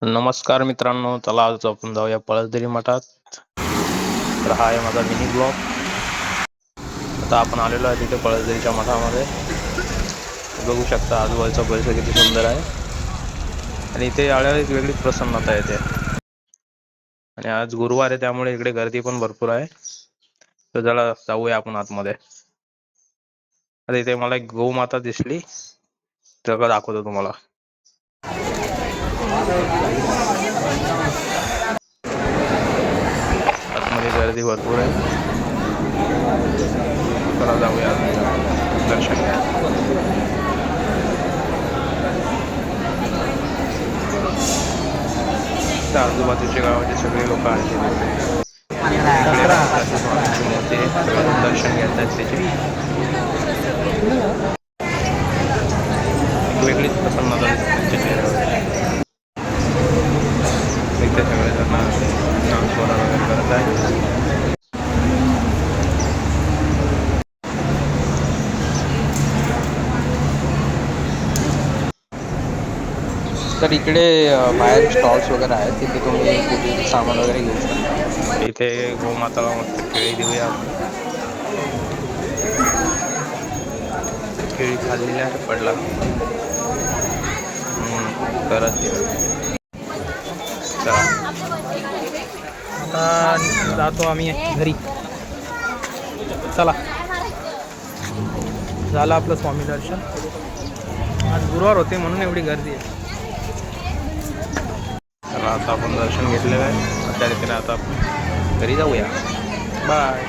नमस्कार मित्रांनो, चला आज आपण जाऊया पळसदरी मठात. तर हा आहे माझा मिनी ब्लॉग. आता आपण आलेलो आहे तिथे पळसदरीच्या मठामध्ये. बघू शकता आजूबाजूचा परिसर किती सुंदर आहे आणि इथे आल्यावर एक वेगळीच प्रसन्नता येते. आणि आज गुरुवार आहे त्यामुळे इकडे गर्दी पण भरपूर आहे. तर चला जाऊया आपण आतमध्ये. आता इथे मला एक गोमाता दिसली, तर दाखवतो तुम्हाला. आतमध्ये गर्दी भरपूर आहे. चला जाऊया दर्शन घ्या. आजूबाजूचे गावाचे सगळे लोक आहेत मोठे दर्शन घेत आहेत त्याचे. एक वेगळीच प्रसन्नता त्यांच्या चेहऱ्यावर. इथे सगळेजण डान्स वगैरे करत आहेत. तर इकडे बाहेर स्टॉल्स वगैरे आहेत, तिथे तुम्ही पूजेचं सामान वगैरे घेऊ शकता. इथे गोमाताला मस्त केळी देऊया आपण. केळी खाल्लेली आहे पडला परत चला आता जातो आम्ही घरी. चला, झालं आपलं स्वामी दर्शन. आज गुरुवार होते म्हणून एवढी गर्दी आहे. चला आता आपण दर्शन घेतलेलं आहे. त्या रीतीने आता आपण घरी जाऊया. बाय.